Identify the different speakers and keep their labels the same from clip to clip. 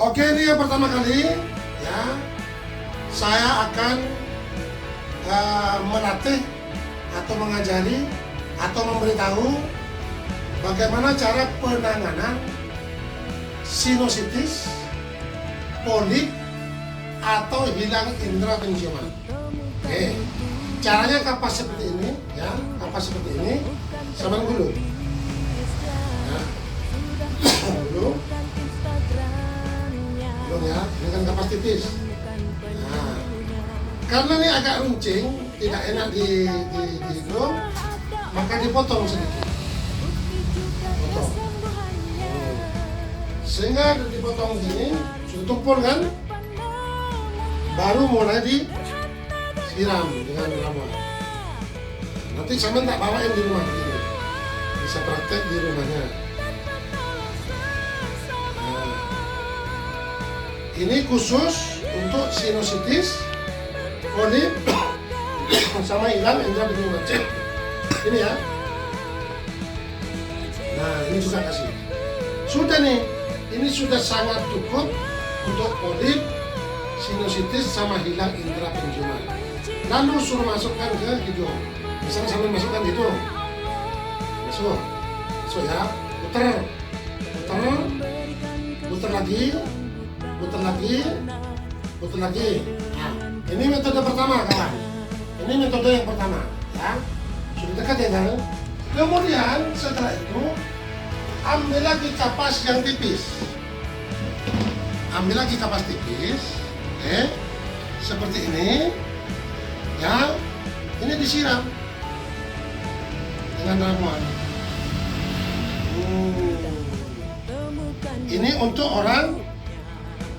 Speaker 1: Oke, ini yang pertama kali ya, saya akan melatih atau mengajari atau memberitahu bagaimana cara penanganan sinusitis, polip atau hilang indera penciuman. Oke, caranya kapas seperti ini ya, kapas seperti ini, sama dulu. Ya. Dulu. Ya, ini kan kapas tipis. Nah, karena ini agak runcing, tidak enak di hidung, maka dipotong sedikit. Potong. Sehingga dipotong gini, sudah tumpul kan? Baru mulai disiram dengan ramuan. Nanti sama tak bawain di rumah ini. Bisa praktek di rumahnya. Ini khusus untuk sinusitis, polip, sama hilang indera penciuman. Ini ya. Nah, ini juga kasih. Sudah nih, ini sudah sangat cukup untuk polip, sinusitis, sama hilang indera penciuman. Lalu suruh masukkan ke hidung. Misalnya sambil masukkan hidung. Masuk ya. Putar lagi. Putar lagi. Nah, ini metode pertama, kawan. Ini metode yang pertama, ya. Sudah dekat ya, kan? Kemudian setelah itu, ambil lagi kapas yang tipis. Ambil lagi kapas tipis, seperti ini, ya. Ini disiram dengan ramuan. Ini untuk orang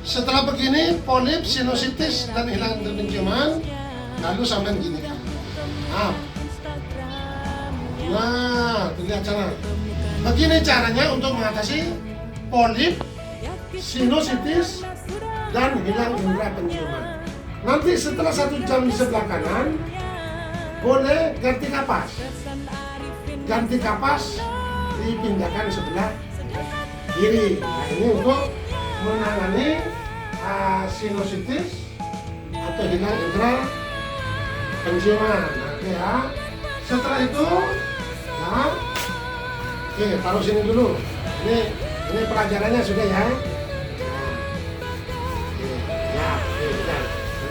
Speaker 1: setelah begini, polip, sinusitis, dan hilang indera penciuman, lalu sampai gini. Nah, terlihat cara. Begini caranya untuk mengatasi polip, sinusitis, dan hilang indera penciuman. Nanti setelah 1 jam di sebelah kanan, boleh ganti kapas. Ganti kapas, dipindahkan sebelah kiri. Nah, ini untuk menangani sinusitis atau hilang indera penciuman. Oke ya. Setelah itu, ya, oke, taruh sini dulu. Ini pelajarannya sudah ya. Ya, sudah.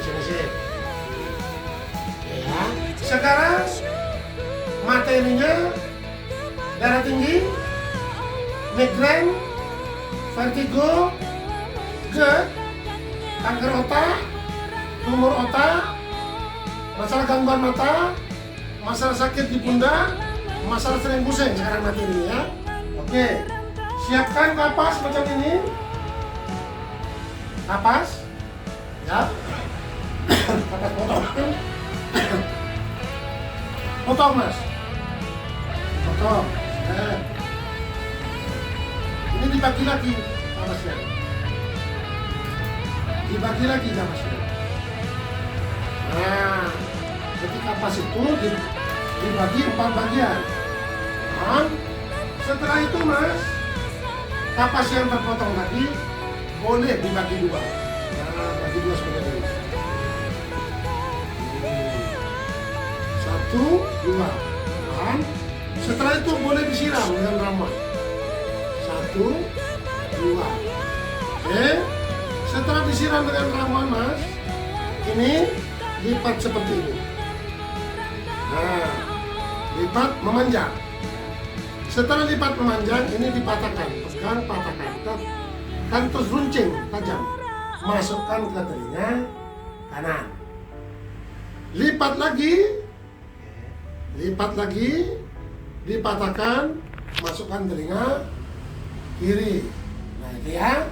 Speaker 1: Sini. Ya. Sekarang materinya darah tinggi, migrain, vertigo, GERD, kanker otak, tumor otak, masalah gangguan mata, masalah sakit di pundak, masalah sering pusing sekarang materi ya. Oke, siapkan kapas macam ini. Kapas, ya. Kapas potong. Potong, Mas. Potong. Ini dibagi lagi kapasnya. Dibagi lagi kapasnya. Nah, jadi kapas itu dibagi 4 bagian. Nah, setelah itu, Mas, kapas yang terpotong tadi boleh dibagi 2. Nah, bagi 2 seperti ini. 1, 2. Nah, setelah itu boleh disiram dengan ramuan. 1, 2. Oke. Setelah disiram dengan ramuan, Mas, ini lipat seperti ini. Nah, lipat memanjang. Setelah lipat memanjang, ini dipatahkan, pegang, patahkan, kan terus runcing tajam. Masukkan ke telinga kanan. Lipat lagi, dipatahkan, masukkan telinga kiri. Nah itu ya.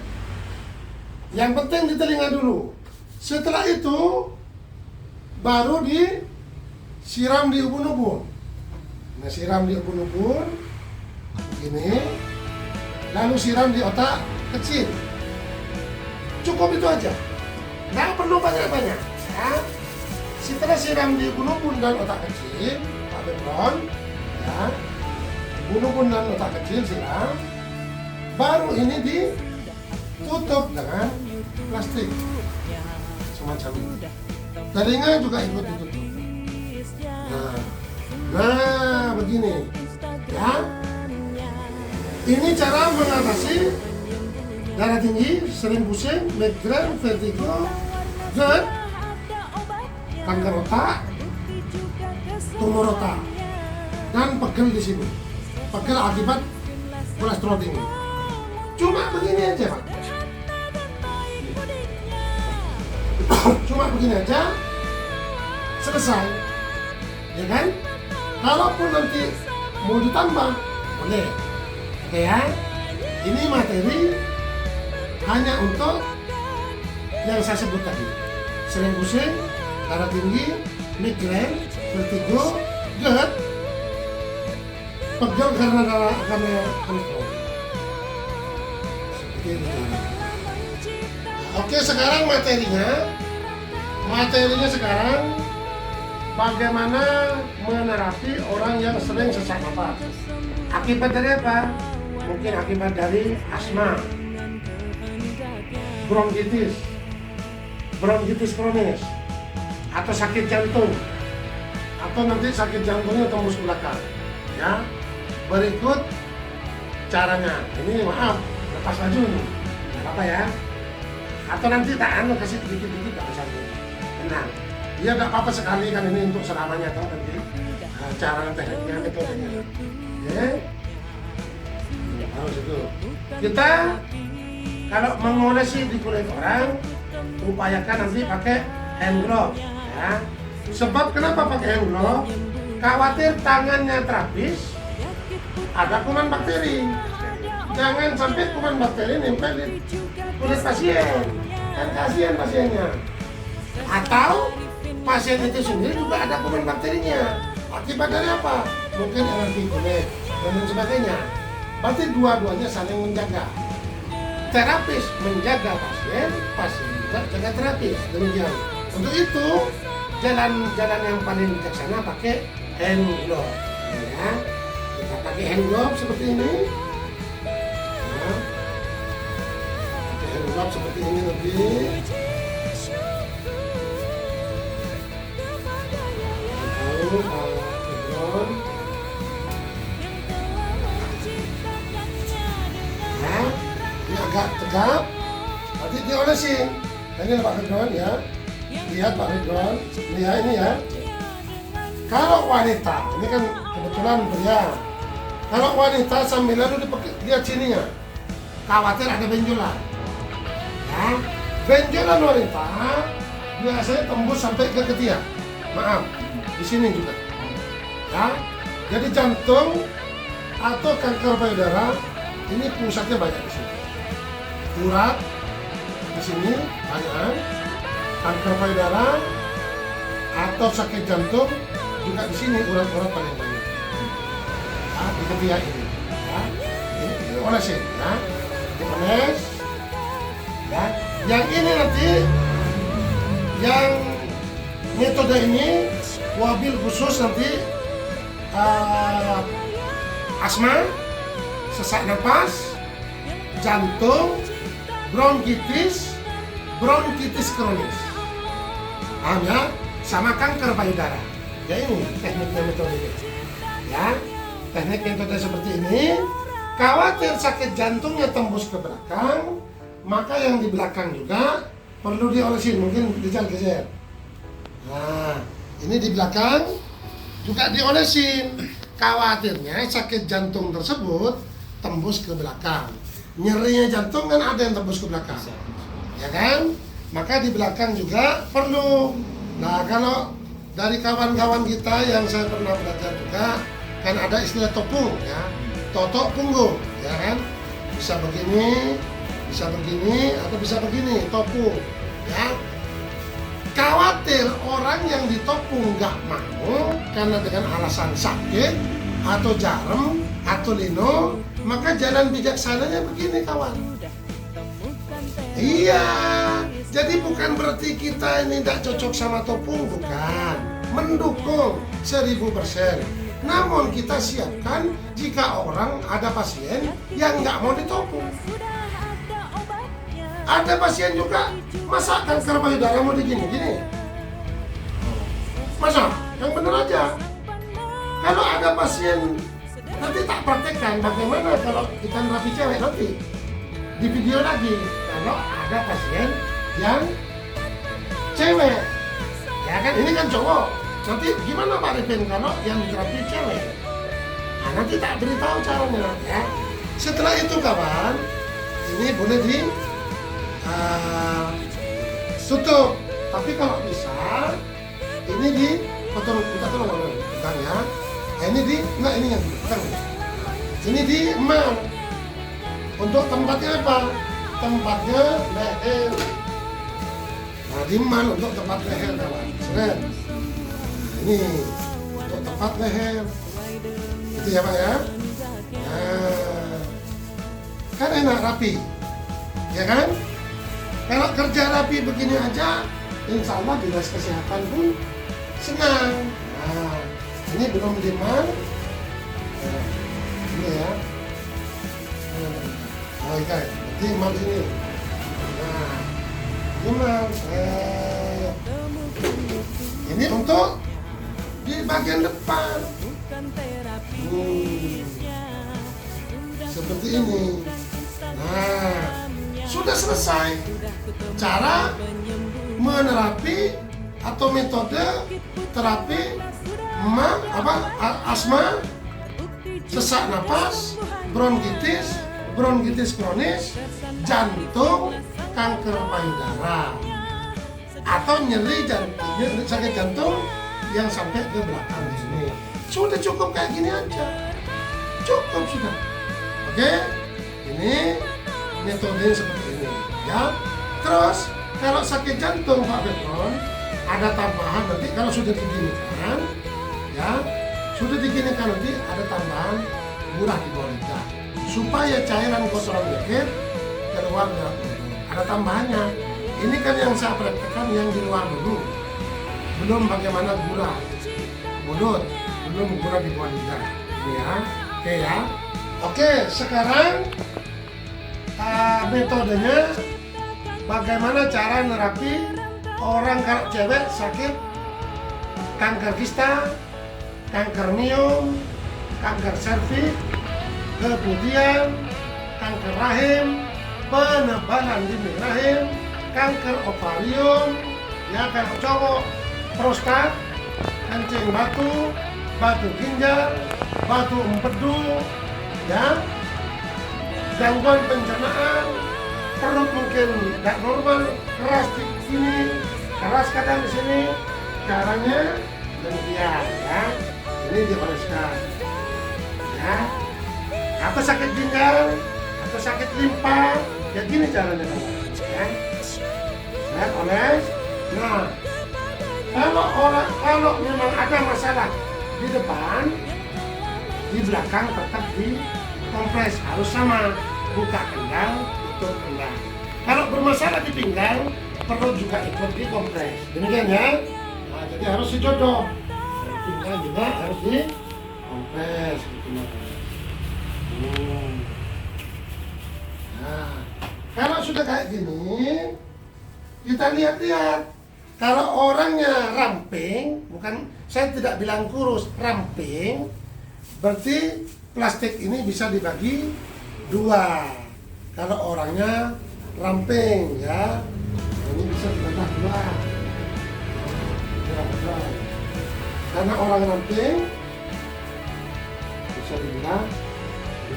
Speaker 1: Yang penting di telinga dulu. Setelah itu baru disiram di ubun-ubun. Nah siram di ubun-ubun begini, lalu siram di otak kecil. Cukup itu aja, nggak perlu banyak-banyak ya. Setelah siram di ubun-ubun dan otak kecil, Pak Bebron ya, ubun-ubun dan otak kecil siram, baru ini ditutup dengan plastik semacam ini. Telinga juga ikut ditutup. Nah begini ya. Ini cara mengatasi darah tinggi, sering pusing, migrain, vertigo, GERD, kanker otak, tumor otak, dan pegel di sini. Pegel akibat kolesterol tinggi. Cuma begini aja, Pak. Cuma begini aja, selesai. Ya kan? Kalaupun nanti mau ditambah, boleh. Oke ya. Ini materi hanya untuk yang saya sebut tadi. Sering pusing, darah tinggi, migrain, vertigo, GERD, pegel karena kolesterol. Seperti itu. Oke, sekarang materinya sekarang bagaimana menerapi orang yang sering sesak napas. Akibat dari apa? Mungkin akibat dari asma, bronkitis kronis, atau sakit jantung, atau nanti sakit jantungnya tembus ke belakang. Ya, berikut caranya. Ini maaf, lepas baju nih, nggak apa ya. Atau nanti tak kasih dikit-dikit tak bisa. Tenang, dia nggak apa-apa sekali kan ini untuk selamanya atau nanti cara tekniknya metodenya. Ya. Harus itu. Kita kalau mengolesi di kulit orang, upayakan nanti pakai hand glove, ya. Sebab kenapa pakai hand glove? Khawatir tangannya terapis, ada kuman bakteri. Jangan sampai kuman bakteri nempel di kulit pasien, kan kasihan pasiennya. Atau pasien itu sendiri juga ada kuman bakterinya. Akibat dari apa? Mungkin alergi kulit dan lain sebagainya. Berarti dua-duanya saling menjaga. Terapis menjaga pasien, pasien juga jaga terapis. Demikian. Untuk itu jalan yang paling bijaksana pakai hand glove. Ya, kita pakai hand glove seperti ini. Nah, pakai hand glove seperti ini lebih. Nah, ini agak tegap, nanti diolesin. Ini Pak Ridwan ya, lihat Pak Ridwan, ini ya. Kalau wanita, ini kan kebetulan pria. Kalau wanita sambil lalu lihat sininya, khawatir ada benjolan. Ya, benjolan wanita biasanya tembus sampai ke ketiak. Maaf, di sini juga. Ya, jadi jantung atau kanker payudara ini pusatnya banyak di sini. Urat di sini banyak, kanker payudara atau sakit jantung juga di sini urat-urat paling banyak. Ya, di ketiak ini. Ya, ini olesin, ya, dioles. Ya, yang ini nanti, yang metode ini wabil khusus nanti asma, sesak napas, jantung, bronkitis kronis, paham ya? Sama kanker payudara. Ya ini tekniknya metodenya. Ya, teknik metode seperti ini. Khawatir sakit jantungnya tembus ke belakang, maka yang di belakang juga perlu diolesin, mungkin geser. Nah, ini di belakang juga diolesin. Khawatirnya sakit jantung tersebut tembus ke belakang. Nyerinya jantung kan ada yang tembus ke belakang, ya kan? Maka di belakang juga perlu. Nah, kalau dari kawan-kawan kita yang saya pernah belajar juga, kan ada istilah topung, ya, totok punggung, ya kan? Bisa begini, Bisa begini atau bisa begini, topung ya. Khawatir orang yang ditopung nggak mau karena dengan alasan sakit atau jarum atau lino, maka jalan bijaksananya begini kawan. Iya, jadi bukan berarti kita ini tidak cocok sama topung, bukan. Mendukung 1000%. Namun kita siapkan jika orang ada pasien yang nggak mau ditopung. Ada pasien juga, masa kanker payudara mau digini-gini? Masa? Yang bener aja. Kalau ada pasien, nanti tak praktekkan bagaimana kalau kita nerapi cewek nanti. Di video lagi, kalau ada pasien yang cewek. Ya kan, ini kan cowok. Nanti gimana Pak Ripin kalau yang diterapi cewek? Nah, nanti tak beritahu caranya ya. Setelah itu kawan, ini boleh di tutup, tapi kalau bisa ini di potong, kita tolong pegang ya. Ini di, enggak ini yang pegang. Ini di emal. Untuk tempatnya apa? Tempatnya leher. Nah di emal untuk tempat leher kawan. Seret. Ini untuk tempat leher. Itu ya Pak ya. Nah, kan enak rapi, ya kan? Kalau kerja rapi begini aja, insya Allah dinas kesehatan pun senang. Nah, ini belum diman. Nah, ini ya. Oh iya, berarti imam sini. Nah, imam. Ini untuk di bagian depan. Seperti ini. Nah, sudah selesai cara menerapi atau metode terapi asma, sesak napas, bronkitis kronis, jantung, kanker payudara, atau nyeri sakit jantung yang sampai ke belakang di sini. Sudah cukup kayak gini aja, cukup sudah. Oke, ini metode seperti ini ya. Terus kalau sakit jantung Pak Petron, ada tambahan nanti kalau sudah diginikan ya, sudah diginikan nanti ada tambahan murah di bawah lidah supaya cairan kotoran dikit keluar dari tubuh. Ada tambahannya. Ini kan yang saya praktekkan yang di luar dulu, belum bagaimana gula mulut, belum gula di bawah lidah ini ya. Oke ya. Oke, sekarang metodenya bagaimana cara nerapi orang kalau cewek sakit kanker kista, kanker miom, kanker serviks, kemudian kanker rahim, penebalan dini rahim, kanker ovarium, ya kalau cowok prostat, kencing batu, batu ginjal, batu empedu, ya, gangguan pencernaan, perut mungkin tidak normal, keras di sini, keras kadang di sini. Caranya demikian ya. Ini dioleskan. Ya. Atau sakit ginjal, atau sakit limpa, ya gini caranya ya. Saya oles. Nah, kalau memang ada masalah di depan, di belakang tetap di kompres, harus sama, buka kendang, tutup kendang. Kalau bermasalah di pinggang, perlu juga ikut di kompres. Demikian ya. Nah, jadi harus dijodoh. Pinggang juga harus di kompres gitu. Nah, kalau sudah kayak gini, kita lihat-lihat. Kalau orangnya ramping, bukan, saya tidak bilang kurus, ramping, berarti plastik ini bisa dibagi 2. Kalau orangnya ramping ya, ini bisa dibagi 2. Karena orang ramping bisa dibilang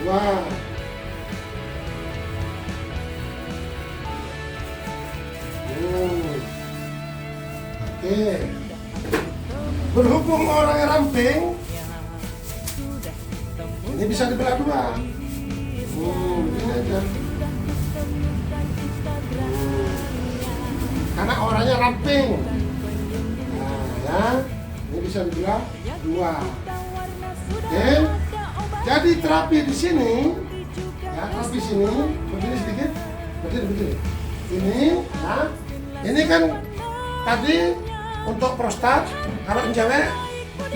Speaker 1: 2. Oke. Berhubung orang ramping, ini bisa dibelah 2. Ini aja. trapping. Nah, ya, ini bisa dibilang 2. Oke, jadi terapi di sini, ya terapi sini, berdiri sedikit, berdiri. Ini, ya, ini kan tadi untuk prostat, kalau yang cewek,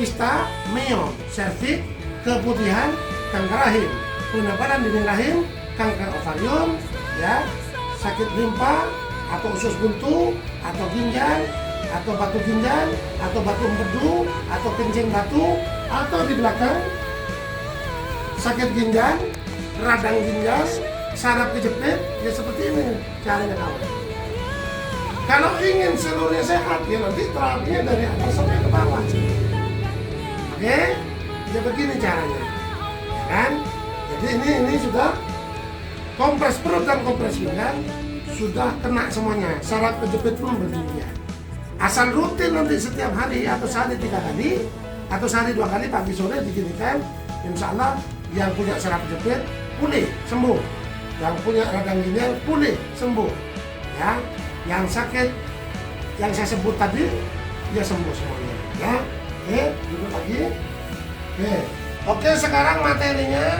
Speaker 1: kista, meo, serviks, keputihan, kanker rahim, penebalan dinding rahim, kanker ovarium, ya, sakit limpa, atau usus buntu, atau ginjal, atau batu ginjal, atau batu empedu, atau kencing batu, atau di belakang sakit ginjal, radang ginjal, saraf kejepit, ya seperti ini caranya kawan. Kalau ingin seluruhnya sehat, ya nanti terapinya dari atas sampai ke bawah. Oke, ya begini caranya, ya kan? Jadi ini sudah kompres perut dan kompres pinggang sudah kena semuanya, saraf kejepit pun berlebihan. Asal rutin nanti setiap hari atau sehari 3 kali atau sehari 2 kali pagi sore diginikan, insya Allah yang punya saraf kejepit pulih sembuh, yang punya radang ginjal pulih sembuh, ya, yang sakit yang saya sebut tadi dia sembuh semuanya, ya. Oke, duduk lagi. Oke, sekarang materinya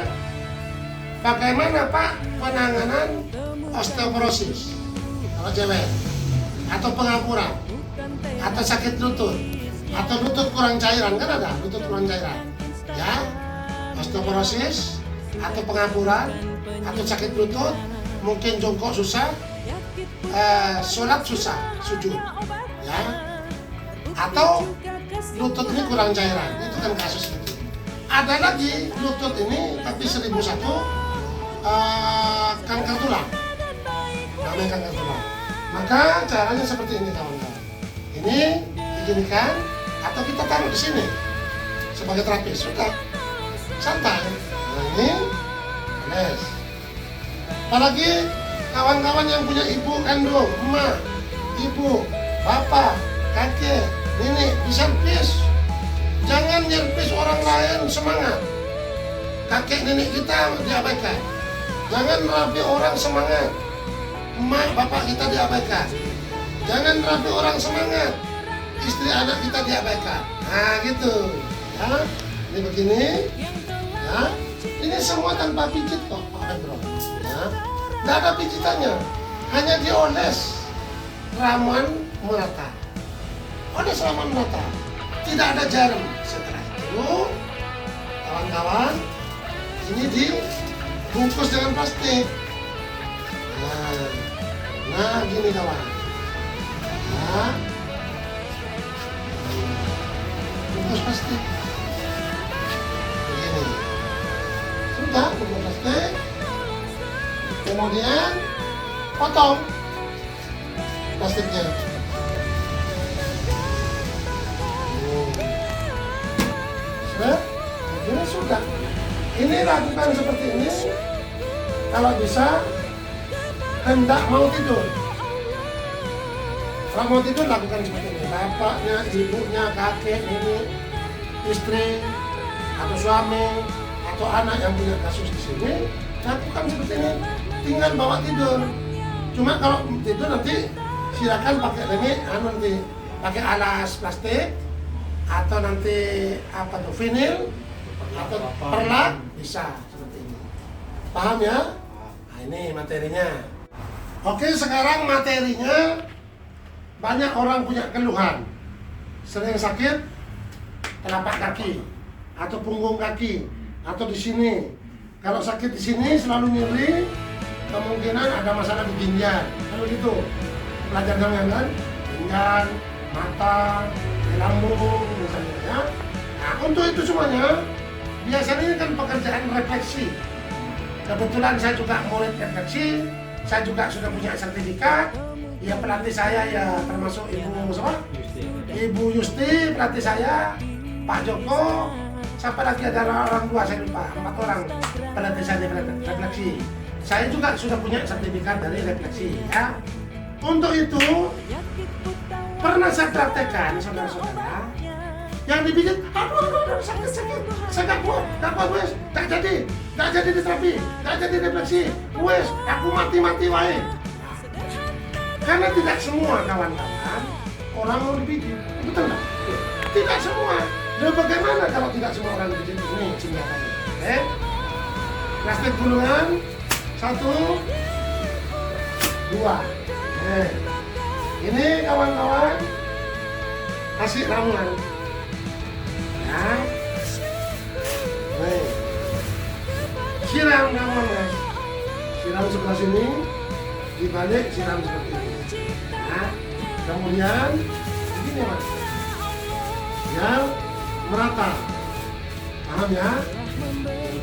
Speaker 1: bagaimana Pak penanganan osteoporosis kalau cewek, atau pengapuran, atau sakit lutut, atau lutut kurang cairan, kan ada lutut kurang cairan, ya, osteoporosis, atau pengapuran, atau sakit lutut, mungkin jongkok susah, sholat susah, sujud, ya, atau lutut ini kurang cairan, itu kan kasus itu. Ada lagi lutut ini tapi 1001 kanker tulang, namanya kanker tulang. Maka caranya seperti ini kawan-kawan. Ini diginikan atau kita taruh di sini sebagai terapis, sudah santai. Nah ini, yes. Apalagi kawan-kawan yang punya ibu kandung, emak, ibu, bapak, kakek, nenek, diservis. Jangan nyervis orang lain semangat. Kakek nenek kita diabaikan. Jangan merapi orang semangat. Emak bapak kita diabaikan. Jangan merapi orang semangat. Istri anak kita diabaikan. Nah gitu, ya. Ini begini, ya. Ini semua tanpa pijit kok, Pak Pedro. Ya. Nggak ada pijitannya, hanya dioles ramuan merata. Oles ramuan merata, tidak ada jarum. Setelah itu, kawan-kawan, ini dibungkus dengan plastik. Nah gini kawan. Nah, bungkus plastik. Begini. Sudah bungkus plastik. Kemudian potong plastiknya. Ini sudah. Ini lakukan seperti ini. Kalau bisa, hendak mau tidur. Kalau mau tidur lakukan seperti ini. Bapaknya, ibunya, kakek, ini, istri, atau suami, atau anak yang punya kasus di sini, lakukan seperti ini. Tinggal bawa tidur. Cuma kalau tidur nanti silakan pakai ini, nanti pakai alas plastik atau nanti apa tuh vinil atau perlak bisa seperti ini. Paham ya? Nah, ini materinya. Oke, sekarang materinya banyak orang punya keluhan, sering sakit telapak kaki atau punggung kaki atau di sini. Kalau sakit di sini selalu nyeri, kemungkinan ada masalah di ginjal. Kalau gitu, belajar kan? Ginjal, mata, di lambung, misalnya. Ya. Nah, untuk itu semuanya, biasanya ini kan pekerjaan refleksi. Kebetulan saya juga murid refleksi, saya juga sudah punya sertifikat. Ya pelatih saya ya termasuk Ibu siapa? Ibu Yusti, pelatih saya, Pak Joko. Siapa lagi ada orang tua saya lupa, 4 orang pelatih saya di refleksi. Saya juga sudah punya sertifikat dari refleksi, ya. Untuk itu pernah saya praktekkan saudara-saudara yang dipijit, aduh sakit, saya nggak kuat wes, nggak jadi diterapi, nggak jadi refleksi, wes aku mati wae. Karena tidak semua kawan-kawan orang mau dipijit, betul nggak? Tidak semua. Lalu bagaimana kalau tidak semua orang dipijit? Ini senjatanya. Plastik gulungan 1, 2. Ini kawan-kawan kasih ramuan. Ya. Siram ramuan guys. Siram sebelah sini, dibalik siram seperti ini. Nah, kemudian begini mas, yang merata, paham ya?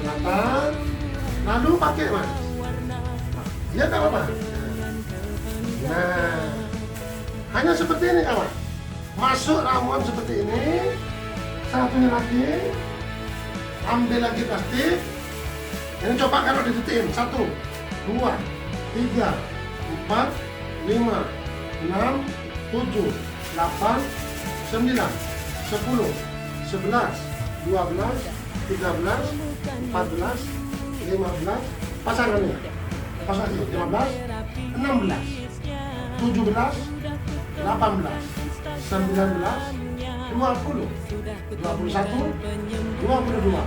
Speaker 1: Merata, lalu pakai mas. Ya tak apa-apa. Nah, hanya seperti ini kawan. Masuk ramuan seperti ini, satunya lagi, ambil lagi plastik. Ini coba kalau dititiin 1, 2, 3, 4, 5, 6, 7, 8, 9, 10, 11, 12, 13, 14, 15, pasangannya. Pasang 15, 16, 17, 18, 19, 20, 21, 22,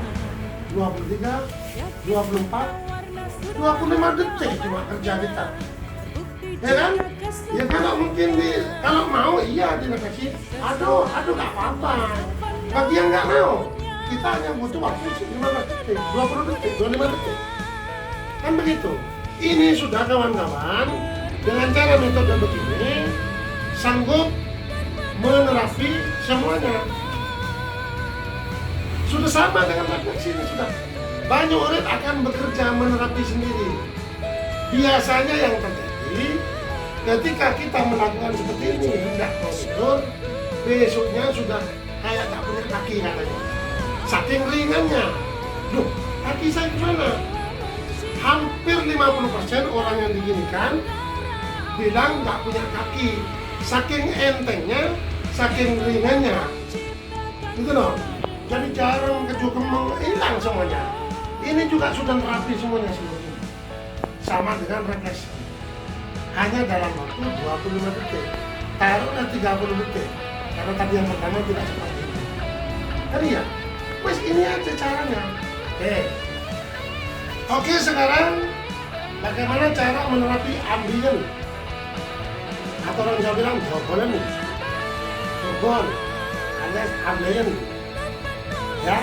Speaker 1: 23, 24, 25 detik cuma kerja kita. Ya kan? Ya kalau mungkin kalau mau iya dilekasi. Aduh gak apa-apa. Bagi yang gak mau, kita hanya butuh waktu 15 detik, 20 detik, 25 detik. Kan begitu. Ini sudah kawan-kawan, dengan cara metode begini sanggup menerapi semuanya. Sudah sama dengan refleksi ini sudah. Banyak orang akan bekerja menerapi sendiri. Biasanya yang terjadi ketika kita melakukan seperti ini, hendak mau tidur, besoknya sudah kayak tak punya kaki katanya. Saking ringannya. Loh, kaki saya gimana? Hampir 50% orang yang diginikan bilang nggak punya kaki. Saking entengnya, saking ringannya. Gitu loh. Jadi jarang kemeng hilang semuanya. Ini juga sudah terapi semuanya sebetulnya. Sama dengan refleksi. Hanya dalam waktu 25 detik. Taruhlah 30 detik. Karena tadi yang pertama tidak seperti itu. Tadi ya, wes ini aja caranya. Oke, sekarang bagaimana cara menerapi ambience? Atau orang Jawa bilang jobolan nih. Jobol alias ambience. Ya,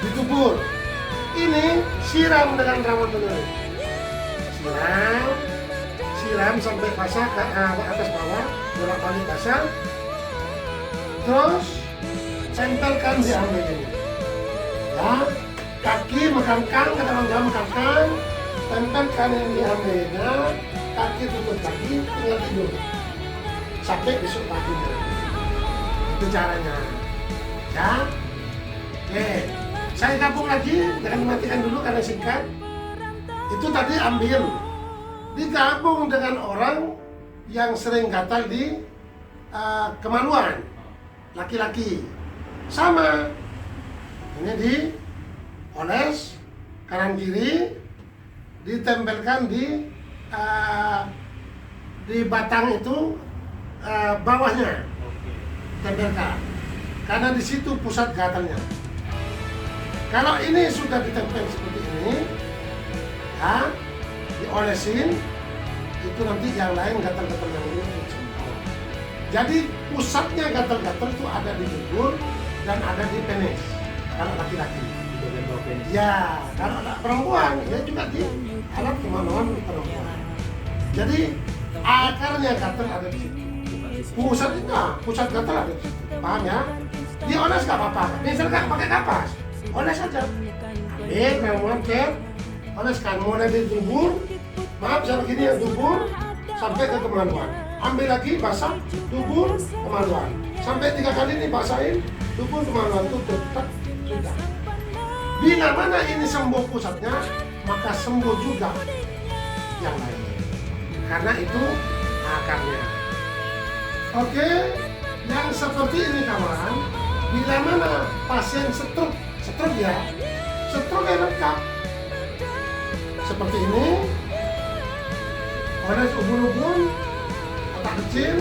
Speaker 1: ditubur. Ini siram dengan ramuan dulu. Siram sampai basah ke atas bawah, bolak-balik basah. Terus tempelkan di ambience ini. Ya, kaki mekangkang, kata orang Jawa mekangkang, tempelkan yang di ambience-nya, kaki tutup lagi, tinggal tidur sampai besok paginya. Itu caranya. Ya. Oke, saya gabung lagi, jangan dimatikan dulu karena singkat. Itu tadi ambil, digabung dengan orang yang sering gatal di kemaluan, laki-laki. Sama, ini dioles kanan kiri, ditempelkan di batang itu bawahnya, tempelkan, karena di situ pusat gatalnya. Kalau ini sudah ditempel seperti ini, ya, diolesin, itu nanti yang lain gatal-gatal yang ini sembuh. Jadi pusatnya gatal-gatal itu ada di dubur dan ada di penis. Kalau laki-laki, ya, kalau anak perempuan, ya juga di alat kemaluan perempuan. Jadi akarnya gatal ada di situ. Pusat gatal ada di situ. Paham ya? Dioles nggak apa-apa. Misalkan pakai kapas, oles aja. Ambil ramuan oleskan mulai dari dubur, maaf misalnya gini ya, dubur sampai ke kemaluan. Ambil lagi basah, dubur, kemaluan. Sampai 3 kali ini basahin, dubur, kemaluan, tutup, sudah. Bila mana ini sembuh pusatnya, maka sembuh juga yang lain. Karena itu akarnya. Oke, yang seperti ini kawan, bila mana pasien stroke ya, stroke yang lengkap. Seperti ini, oles ubun-ubun, otak kecil,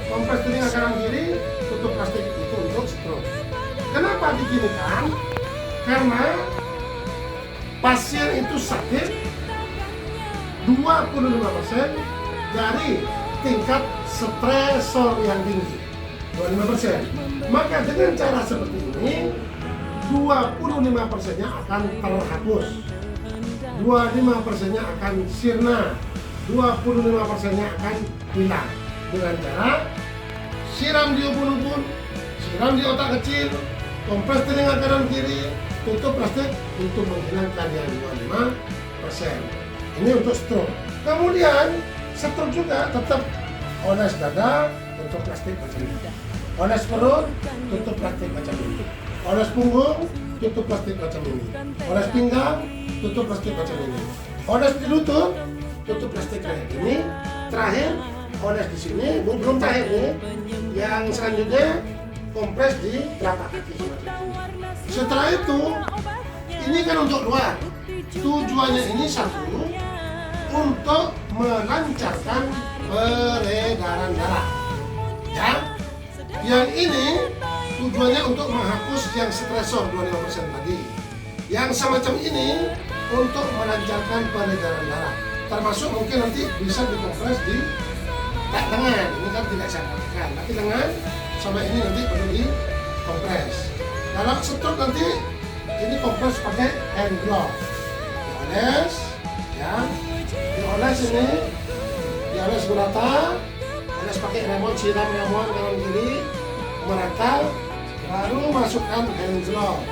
Speaker 1: kompres telinga kanan kiri, tutup plastik itu untuk stroke. Kenapa diginikan? Karena pasien itu sakit 25% dari tingkat stresor yang tinggi, 25%. Maka dengan cara seperti ini 25%-nya akan terhapus, 25%-nya akan sirna, 25%-nya akan hilang dengan cara siram di ubun-ubun, siram di otak kecil, kompres telinga kanan kiri, tutup plastik untuk menghilangkan yang 25%. Ini untuk stroke. Kemudian stroke juga tetap oles dada, tutup plastik macam ini. Oles perut, tutup plastik macam ini. Oles punggung, tutup plastik macam ini. Oles pinggang, tutup plastik macam ini. Oles di lutut, tutup plastik kayak gini. Terakhir, oles di sini, belum terakhir nih. Yang selanjutnya kompres di telapak kaki semacam ini. Setelah itu, ini kan untuk luar. Tujuannya ini satu, untuk melancarkan peredaran darah. Ya, yang ini tujuannya untuk menghapus yang stresor 25% tadi. Yang semacam ini untuk melancarkan peredaran darah. Termasuk mungkin nanti bisa dikompres di lengan. Ini kan tidak saya pakai, tapi lengan sama ini nanti perlu dikompres. Kalau stroke nanti ini kompres pakai hand glove. Dioles, ya, dioles ini, dioles merata, oles pakai remon, siram remon kanan kiri, merata, baru masukkan hand glove.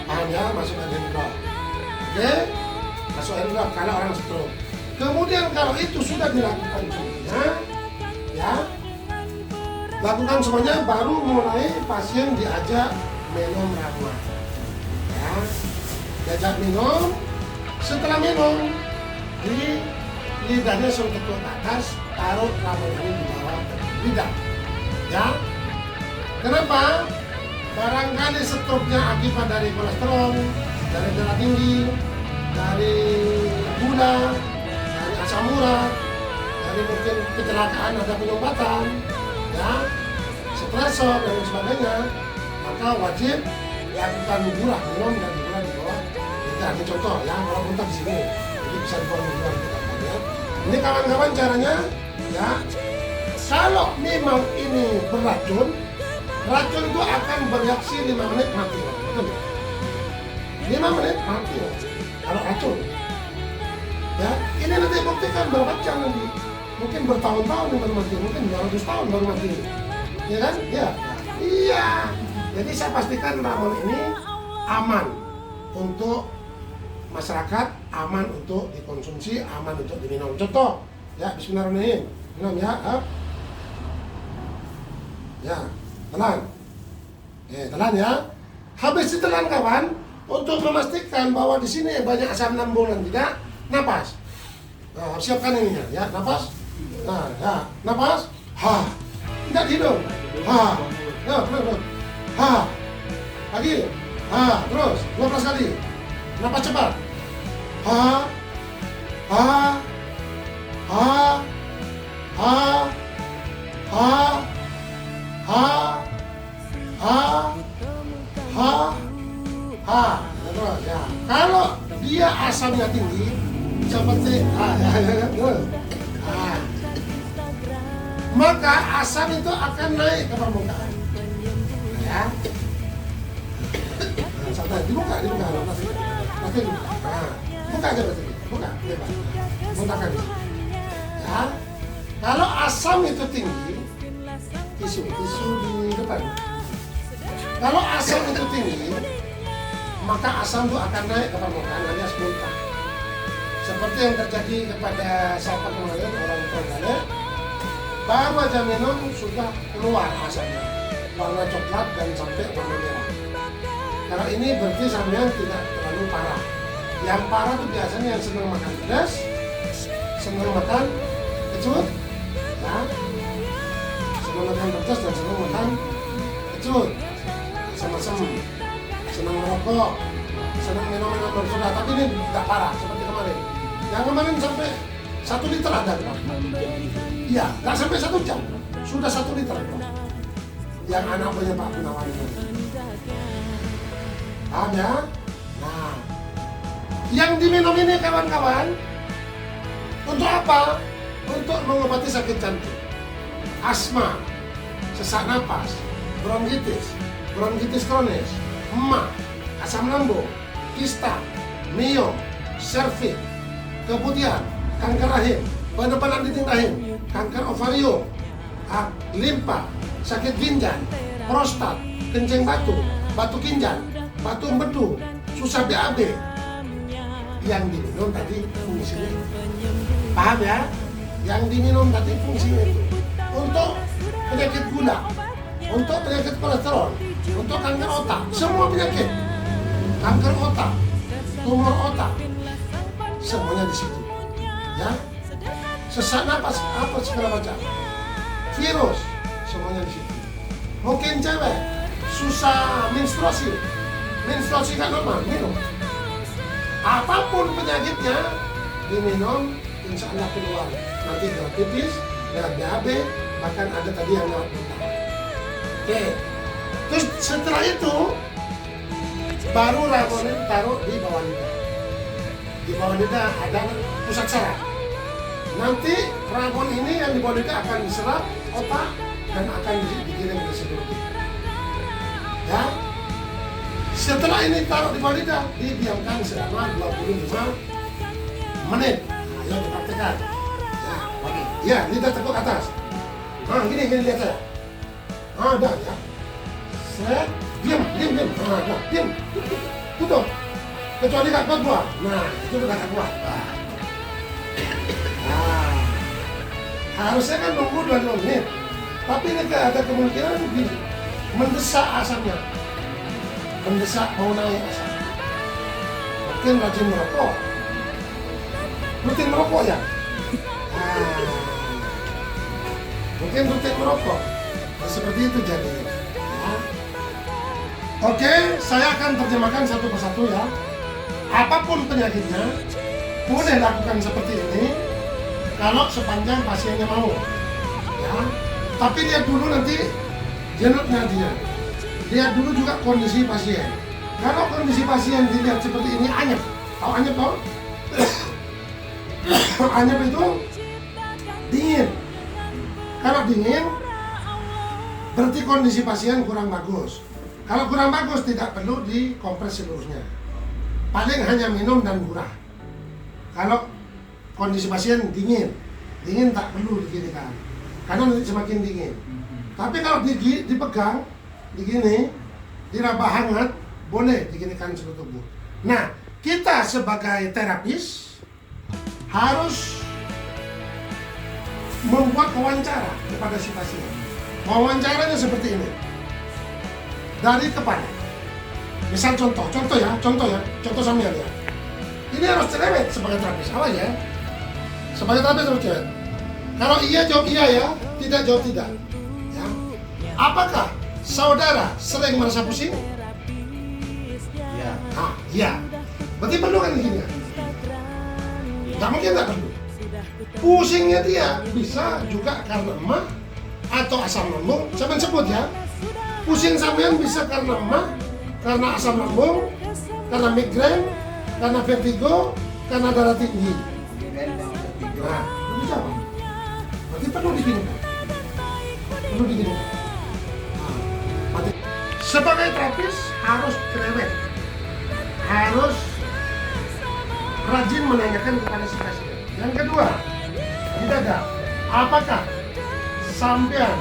Speaker 1: Paham ya, masukkan hand glove. Oke, masuk hand glove kalau orang stroke. Kemudian kalau itu sudah dilakukan semuanya, ya, lakukan semuanya, baru mulai pasien diajak minum ramuan. Ya, diajak minum. Setelah minum, di lidahnya suruh tekuk ke atas, taruh ramuan ini di bawah lidah. Ya, kenapa? Barangkali stroke-nya akibat dari kolesterol, dari darah tinggi, dari gula, dari asam urat, dari mungkin kecelakaan ada penyumbatan, ya, stresor dan sebagainya, maka wajib lakukan gula, minum dan gula di bawah lidah. Ini contoh ya, kalau muntah di sini, jadi bisa diformulkan ya. Ini kawan-kawan caranya, ya. Kalau memang ini beracun, racun itu akan bereaksi 5 menit mati. Betul? 5 menit mati. Kalau racun, ya, ini nanti buktikan berapa jam nanti. Mungkin bertahun-tahun baru mati, mungkin 200 tahun baru mati. Ya kan? Ya. Iya. Jadi saya pastikan ramuan ini aman untuk masyarakat, aman untuk dikonsumsi, aman untuk diminum. Contoh, ya, bismillahirrahmanirrahim. Minum ya. Ya, telan. Telan ya. Habis ditelan kawan, untuk memastikan bahwa di sini banyak asam lambung dan tidak, napas. Nah, siapkan ininya, ya, napas. Nah, ya, napas. Ha. Tidak di hidung. Ha. Ya, terus. Ha. Lagi. Ha, terus 12 kali. Napas cepat. Ha. Ha. Ha. Ha. Ha. Ha. Ha. Ha. Ha. Terus ya. Kalau dia asamnya tinggi seperti maka asam itu akan naik ke permukaan. Ya. Santai, dibuka. Pasti dibuka. Nah, buka aja berarti. Buka, bebas. Muntahkan. Ya. Kalau asam itu tinggi, tisu di depan. Kalau asam itu tinggi, maka asam itu akan naik ke permukaan alias muntah. Seperti yang terjadi kepada sahabat kemarin orang Trenggalek, baru aja minum sudah keluar asamnya, warna coklat dan sampai warna merah. Kalau ini berarti sampean tidak terlalu parah. Yang parah itu biasanya yang senang makan pedas, senang makan kecut, ya, senang makan pedas dan senang makan kecut, sama-sama, senang merokok, senang minum-minum bersoda. Tapi ini tidak parah seperti kemarin. Yang kemarin sampai 1 liter ada, iya, nggak sampai 1 jam. sudah 1 liter bro. Yang anak punya Pak Gunawan itu. Paham ya? Nah, yang diminum ini kawan-kawan, untuk apa? Untuk mengobati sakit jantung, asma, sesak napas, bronkitis kronis, emah, asam lambung, kista, miom, serviks, kemudian kanker rahim, penebalan dinding rahim, kanker ovarium, limpa, sakit ginjal, prostat, kencing batu, batu ginjal, batu empedu, susah BAB. Yang diminum tadi fungsinya itu. Paham ya? Yang diminum tadi fungsinya itu untuk penyakit gula, untuk penyakit kolesterol, untuk kanker otak, semua penyakit, kanker otak, tumor otak, semuanya di situ. Ya, sesak napas, apa segala macam, virus, semuanya di situ. Mungkin cewek susah menstruasi nggak normal, minum. Apapun penyakitnya diminum, insya Allah keluar. Nanti lewat pipis, lewat BAB, bahkan ada tadi yang lewat muntah. Oke, terus setelah itu baru ramuan taruh di bawah lidah. Di bawah lidah ada pusat saraf. Nanti ramuan ini yang di bawah lidah akan diserap otak dan akan dikirim ke seluruh tubuh. Ya. Setelah ini taruh di bawah lidah, didiamkan selama 25 menit. Nah, ayo dipraktekan. Ya, lagi. Ya, lidah tekuk atas. Nah, gini lihat saya. Ah, dah ya. Set, diam. Nah, dah, diam. Tutup. Kecuali nggak kuat buah. Nah, itu udah nggak kuat. Nah, harusnya kan nunggu 25 menit. Tapi ini ada kemungkinan mendesak asamnya. Mendesak mau naik asam. Mungkin rajin merokok. Rutin merokok ya? Mungkin rutin merokok. Nah, seperti itu jadi. Ya. Oke, saya akan terjemahkan satu persatu ya. Apapun penyakitnya, boleh lakukan seperti ini kalau sepanjang pasiennya mau. Ya. Tapi lihat dulu nanti genetnya dia. Lihat dulu juga kondisi pasien. Kalau kondisi pasien dilihat seperti ini, anyep. Tahu anyep toh? Anyep itu dingin. Kalau dingin, berarti kondisi pasien kurang bagus. Kalau kurang bagus, tidak perlu dikompres seluruhnya. Paling hanya minum dan murah. Kalau kondisi pasien dingin tak perlu diginikan. Karena nanti semakin dingin. Tapi kalau dipegang, begini, diraba hangat, boleh diginikan seluruh tubuh. Nah, kita sebagai terapis harus membuat wawancara kepada si pasien. Wawancaranya seperti ini. Dari kepala. Misal contoh ya, contoh sambil ya. Ini harus cerewet sebagai terapis, awas ya. Sebagai terapis harus cerewet. Kalau iya jawab iya ya, tidak jawab tidak. Ya. Apakah saudara sering merasa pusing?
Speaker 2: Ya.
Speaker 1: Iya. Berarti perlu kan gini ya? Nggak mungkin nggak perlu. Pusingnya dia bisa juga karena emah atau asam lambung. Saya sebut ya. Pusing sampean bisa karena emah, karena asam lambung, karena migrain, karena vertigo, karena darah tinggi. Nah, itu jawab. Berarti perlu diginikan. Sebagai terapis harus cerewet, harus rajin menanyakan kepada si pasien. Yang kedua, mendadak, apakah sampean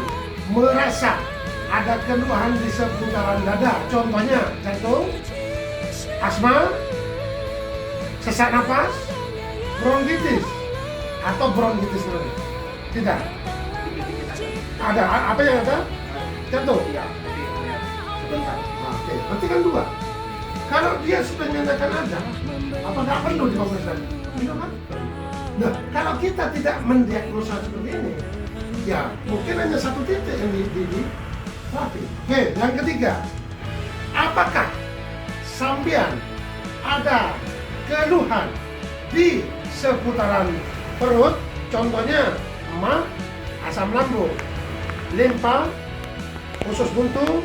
Speaker 1: merasa ada keluhan di seputaran dada? Contohnya jantung, asma, sesak napas, bronkitis, atau bronkitis kronis? Tidak. Ada apa yang ada? Jantung.
Speaker 2: Iya, sebentar.
Speaker 1: Oke, berarti kan dua. Kalau dia sudah menyatakan ada, apa nggak perlu dikompres lagi? Tidak kan? Nah, kalau kita tidak mendiagnosa seperti ini, ya mungkin hanya satu titik yang diterapi. Oke, yang ketiga, apakah sampean ada keluhan di seputaran perut? Contohnya emah, asam lambung, limpa, usus buntu,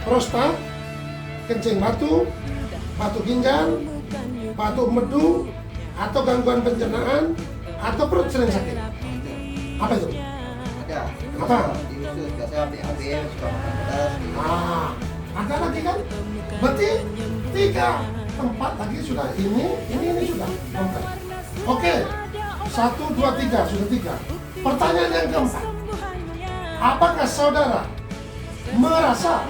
Speaker 1: prostat, kencing batu, batu ginjal, batu empedu, atau gangguan pencernaan, atau perut sering sakit. Apa itu?
Speaker 2: Ada.
Speaker 1: Apa?
Speaker 2: Di usus biasa BAB suka makan pedas.
Speaker 1: Ada lagi kan? Berarti 3 tempat lagi sudah ini sudah lengkap. Oke, 1, 2, 3 sudah 3. Pertanyaan yang keempat, apakah saudara merasa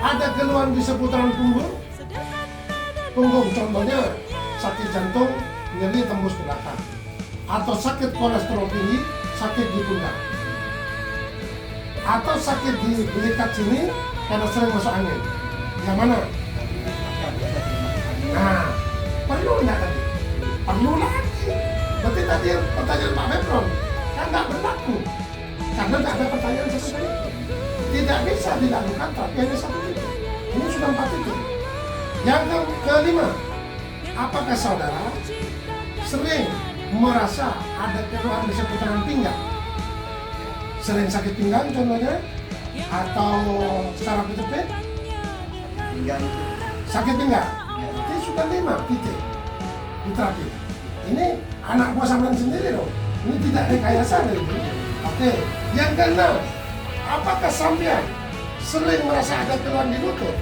Speaker 1: ada keluhan di seputaran punggung? Punggung contohnya sakit jantung, nyeri tembus ke belakang, atau sakit kolesterol tinggi, sakit di pundak, atau sakit di belikat sini karena sering masuk angin. Yang mana? Nah, perlu enggak tadi? Perlu lagi. Berarti tadi pertanyaan Pak Febron kan nggak berlaku karena nggak ada pertanyaan sesuai itu. Tidak bisa dilakukan tapi hanya 1 titik. Ini sudah 4 titik. Yang kelima, apakah saudara sering merasa ada keluhan di seputaran pinggang? Sering sakit pinggang contohnya, atau secara kejepit?
Speaker 2: Pinggang itu.
Speaker 1: Sakit pinggang? Berarti sudah 5 titik di terapi. Ini anak buah sampean sendiri dong. Ini tidak rekayasa dari itu. Oke, yang keenam, apakah sampean sering merasa ada keluhan di lutut?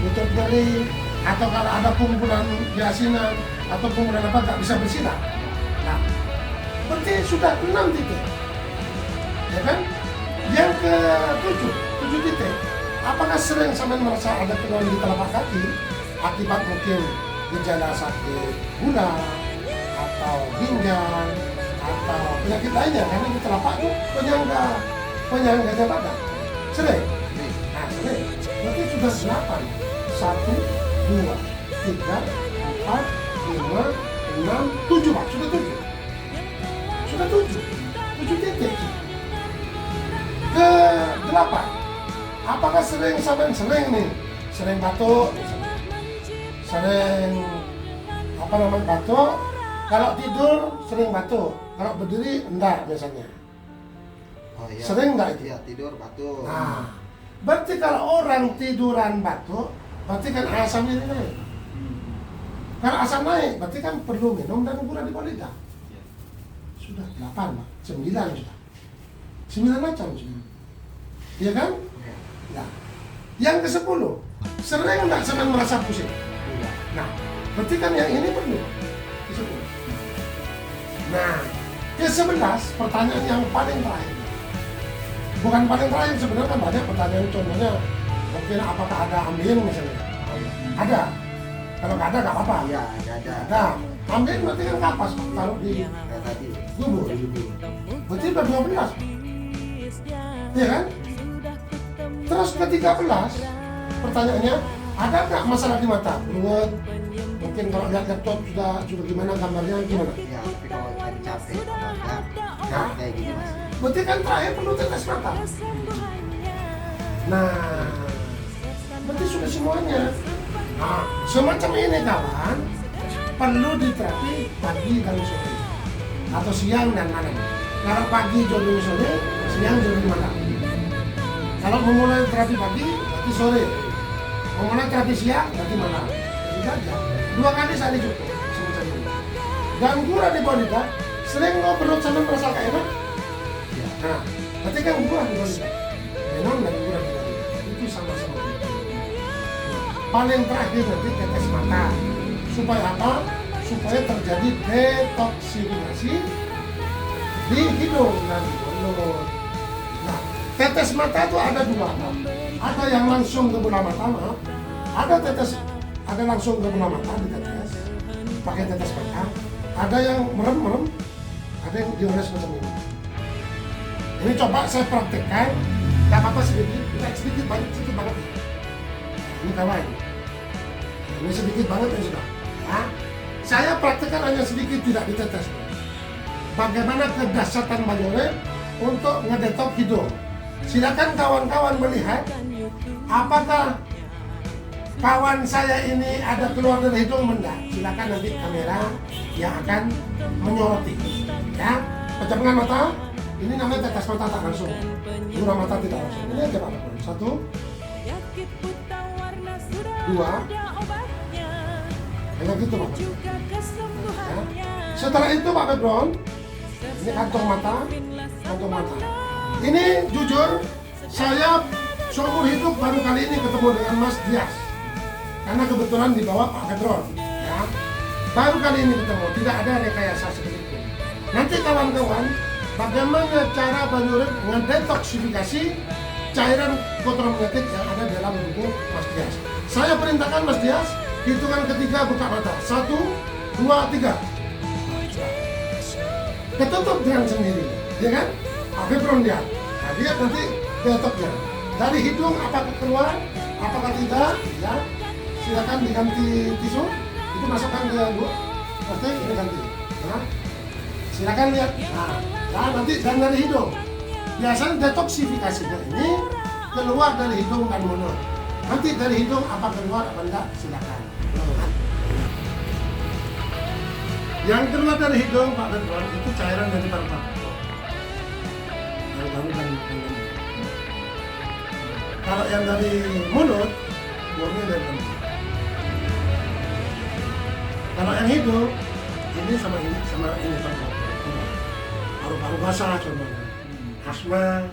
Speaker 1: Lutut nyeri, atau kalau ada pungkulan di asinan atau pungkulan apa nggak bisa bersinar? Nah, berarti sudah 6 titik, ya kan? Yang ke-7 titik, apakah sering sampean merasa ada keluhan di telapak kaki akibat mungkin gejala sakit gula atau ginjal atau penyakit lainnya? Karena di telapak itu penyangganya badan. Sering? Nah, sering. Berarti sudah 8. 1, 2, 3, 4, 5, 6, 7 Pak. Sudah 7. Sudah 7 titik. Ke-8, apakah sering nih? Sering batuk, sering batuk. Kalau tidur sering batuk, kalau berdiri enggak biasanya.
Speaker 2: Oh iya.
Speaker 1: Sering enggak itu?
Speaker 2: Iya, tidur batuk.
Speaker 1: Nah, berarti kalau orang tiduran batuk, berarti kan asamnya ini naik. Kalau asam naik, berarti kan perlu minum dan ukuran di bawah lidah. Sudah 8 Pak, 9 sudah. 9 macam sudah. Iya kan? Nah, yang ke-10, sering enggak sampai merasa pusing?
Speaker 2: Iya.
Speaker 1: Nah, berarti kan yang ini perlu. Ke-10. Nah, ke-11, pertanyaan yang paling terakhir. Bukan paling terakhir, sebenarnya kan banyak pertanyaan, contohnya mungkin apakah ada ambien misalnya? Ada. Kalau nggak ada nggak apa-apa.
Speaker 2: Iya, ada.
Speaker 1: Ambien berarti kan kapas taruh di
Speaker 2: Kayak tadi.
Speaker 1: gubur. Berarti udah 12. Iya kan? Terus ke-13, pertanyaannya, ada nggak masalah di mata? Ruwet, mungkin kalau lihat laptop sudah gimana gambarnya gimana?
Speaker 2: Iya, tapi kalau lagi capek,
Speaker 1: Nah,
Speaker 2: kayak gini mas.
Speaker 1: berarti kan terakhir perlu tetes mata. Nah, berarti sudah semuanya. Nah, semacam ini kawan, perlu diterapi pagi dan sore, atau siang dan malam. Kalau pagi jogging sore, siang jogging malam. Kalau memulai terapi pagi, berarti sore. Memulai terapi siang, berarti malam. Jadi aja. 2 kali sehari cukup. Semacam ini. Gangguan di bawah lidah, sering lo perut sampai merasa gak enak. Nah, berarti kan gangguan di bawah lidah. Minum dan gangguan di bawah lidah. Itu sama-sama. Paling terakhir nanti tetes mata. Supaya apa? Supaya terjadi detoksinasi di hidung dan di mulut. Nah, tetes mata itu ada 2. Ada yang langsung ke bola mata, maaf. Ada langsung ke bola mata ditetes, pakai tetes mata. Ada yang merem, ada yang dioles macam ini. Ini coba saya praktekkan, nggak apa-apa sedikit banget. Ini kawan, ini sedikit banget ya sudah. Nah, saya praktekkan hanya sedikit, tidak ditetes. Bagaimana kedahsyatan Banyore untuk ngedetok hidung. Silakan kawan-kawan melihat apakah kawan saya ini ada keluar dari hidung enggak. Silakan nanti kamera yang akan menyoroti. Ya, pejamkan mata, Ini namanya tetes mata tak langsung. Gurau mata tidak langsung. Ini aja Pak Pedron. 1, 2. Kayak gitu Pak Pedron. Ya. Setelah itu Pak Pedron, ini kantong mata. Ini jujur, saya seumur hidup baru kali ini ketemu dengan Mas Dias. Karena kebetulan dibawa Pak Pedron. Ya. Baru kali ini ketemu, tidak ada rekayasa seperti itu. Nanti kawan-kawan, bagaimana cara Bang Urip mendetoksifikasi cairan kotoran penyakit yang ada dalam tubuh Mas Dias. Saya perintahkan Mas Dias, hitungan ketiga buka mata. 1, 2, 3. Ketutup dengan sendiri, ya kan? Pak Pedron lihat. Nah, lihat nanti detoknya. Dari hidung apakah keluar, apakah tidak, ya. Silakan diganti tisu. Itu masukkan ke pasti ini ganti. Nah, silakan lihat. Nah, nanti dan dari hidung. Biasanya detoksifikasinya ini keluar dari hidung dan mulut. Nanti dari hidung apa keluar apa enggak silakan. Yang keluar dari hidung Pak Pedron itu cairan dari paru-paru. Kalau yang dari mulut, buangnya dari mulut. Kalau yang hidung, ini sama ini paru-paru basah contohnya. Asma,